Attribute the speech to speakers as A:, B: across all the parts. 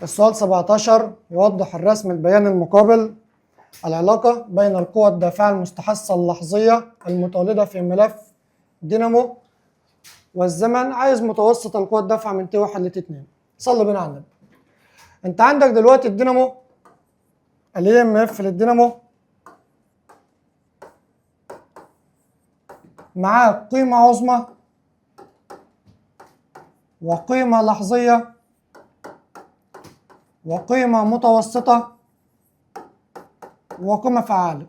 A: السؤال 17 يوضح الرسم البياني المقابل العلاقة بين القوى الدافعة المستحثة اللحظية المتولدة في ملف دينامو والزمن. عايز متوسط القوى الدافعة من T1 ل T2. صلي بينا على النبي. انت عندك دلوقتي الدينامو EMF للدينامو معاه قيمة عظمى وقيمة لحظية وقيمة متوسطة وقيمة فعالة.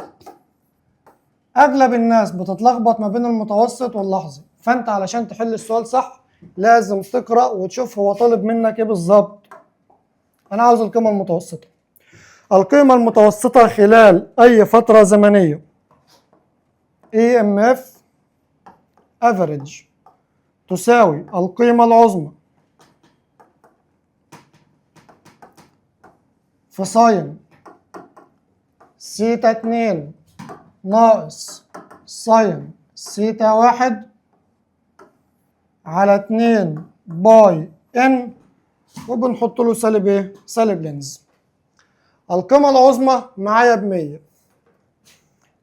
A: أغلب الناس بتتلخبط ما بين المتوسط واللحظي، فأنت علشان تحل السؤال صح لازم تقرأ وتشوف هو طالب منك إيه بالظبط. أنا عاوز القيمة المتوسطة. القيمة المتوسطة خلال أي فترة زمنية EMF average تساوي القيمة العظمى في ساين سيتا 2 ناقص ساين سيتا 1 على 2 باي ان، وبنحط له سالب ايه؟ سالب لينز. القيمة العظمى معايا ب100.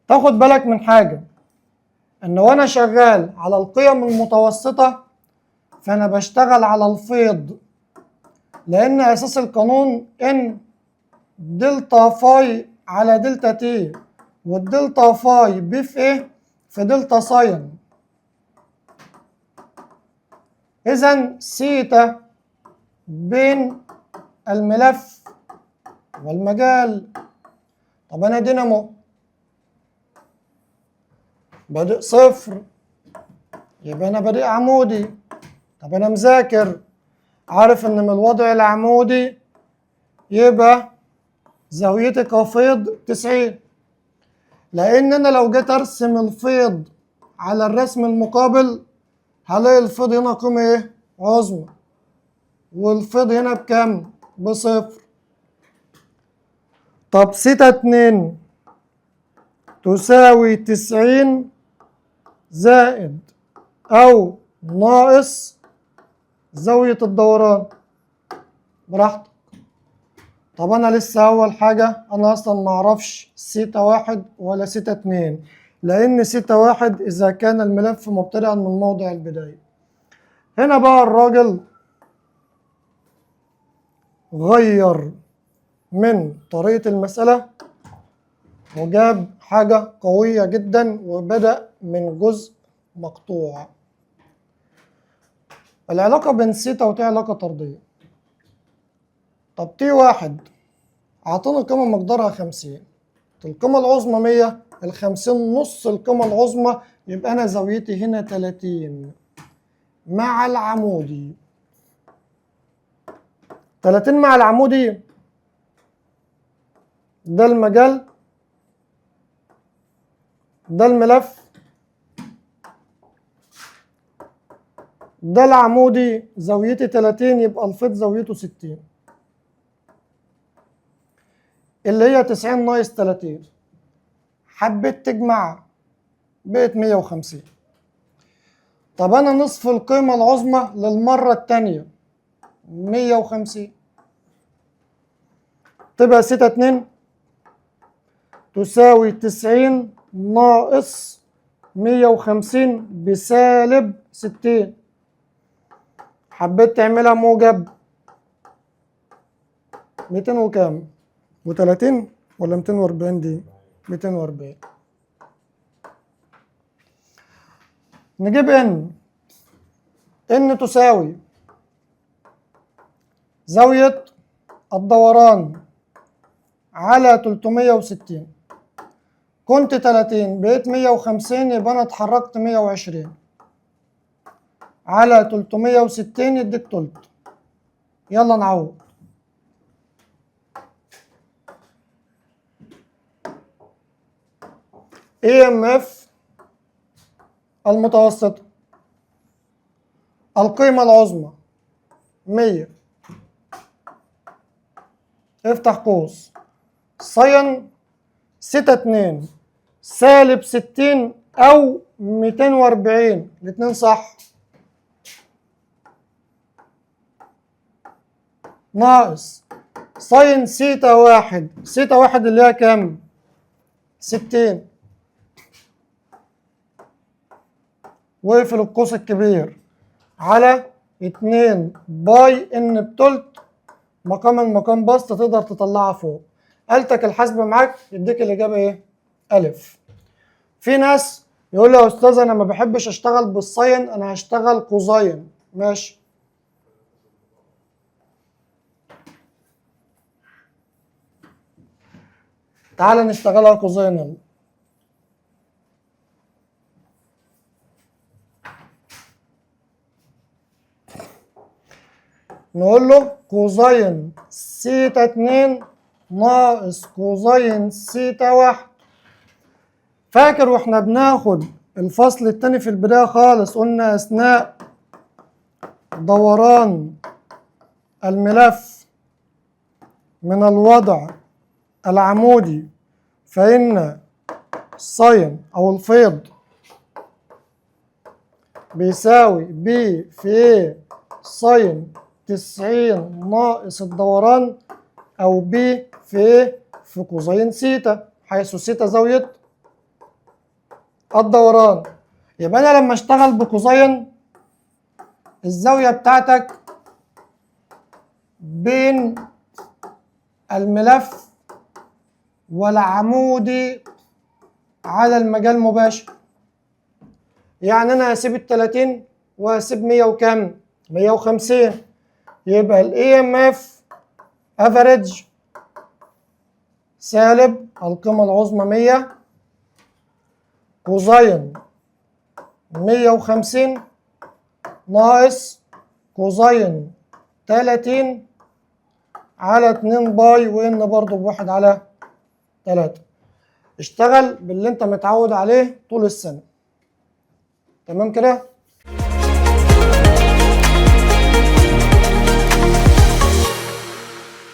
A: تاخد بالك من حاجة، ان وانا شغال على القيم المتوسطة فانا بشتغل على الفيض، لان اساس القانون ان دلتا فاي على دلتا تي، والدلتا فاي بي في ايه؟ في دلتا ساين. اذا سيتا بين الملف والمجال. طب انا دينامو بادئ صفر، يبقى انا بادئ عمودي. طب انا مذاكر عارف ان من الوضع العمودي يبقى زاويتي كفيض 90، لان انا لو جيت ارسم الفيض على الرسم المقابل هلاقي الفيض هنا قيمة ايه؟ عظمى، والفيض هنا بكام؟ بصفر. طب سيتا 2 تساوي 90 زائد أو ناقص زاوية الدوران، براحتك. طب أنا لسه أول حاجة أنا أصلا معرفش سيتا 1 ولا سيتا 2، لأن سيتا 1 إذا كان الملف مبتدئا من موضع البداية. هنا بقى الراجل غير من طريقة المسألة وجاب حاجة قوية جدا وبدأ من جزء مقطوع. العلاقة بين سيتا وتي علاقة طردية. طب T1 أعطينا قيمة مقدارها 50، القيمة العظمى 100، ال50 نص القيمة العظمى، يبقى أنا زاويتي هنا 30 مع العمودي. 30 مع العمودي ده المجال، ده الملف، ده العمودي زاويتي 30، يبقى الفيض زاويته 60، اللي هي 90 ناقص 30. حبيت تجمع بقت 150. طب أنا نصف القيمة العظمى للمرة التانية 150، تبقى سيتا 2 تساوي 90 ناقص 150 بسالب 60. حبيت تعملها موجب 200 وكام؟ و30 ولا 240 دي؟ 240. نجيب ان تساوي زاوية الدوران على 360. كنت 30 بقيت 150، يبقى انا اتحركت 120 على 360 يديك تلت. يلا نعوض. EMF المتوسطة القيمة العظمى 100، افتح قوس، ساين سيتا 2 سالب 60 أو 240، الاتنين صح، ناقص ساين سيتا واحد، سيتا واحد اللي هي كام؟ 60. واقفل القوس الكبير على 2 باي ان بتلت مقام المقام بسط تقدر تطلعها فوق. آلتك الحاسبة معاك يديك الإجابة إيه؟ ألف. في ناس يقول لي يا أستاذ أنا ما بحبش أشتغل بالساين، أنا هشتغل كوزاين. ماشي. تعال نشتغلها كوزاين يلا. نقول له كوزاين سيتا 2 ناقص كوزاين سيتا 1. فاكر واحنا بناخد الفصل التاني في البداية خالص قلنا أثناء دوران الملف من الوضع العمودي فإن الساين أو الفيض بيساوي ب في ساين 90 ناقص الدوران أو ب في كوزين سيتا، حيث سيتا زاوية الدوران. يبقى أنا لما أشتغل بكوزين الزاوية بتاعتك بين الملف والعمودي على المجال مباشر. يعني أنا هسيب 30 وهسيب 100 وكام؟ 150. يبقى ال EMF average سالب القيمة العظمى 100 كوزين 150 ناقص كوزين 30 على 2 باي وإن برضه بواحد على 3. اشتغل باللي انت متعود عليه طول السنة. تمام كده؟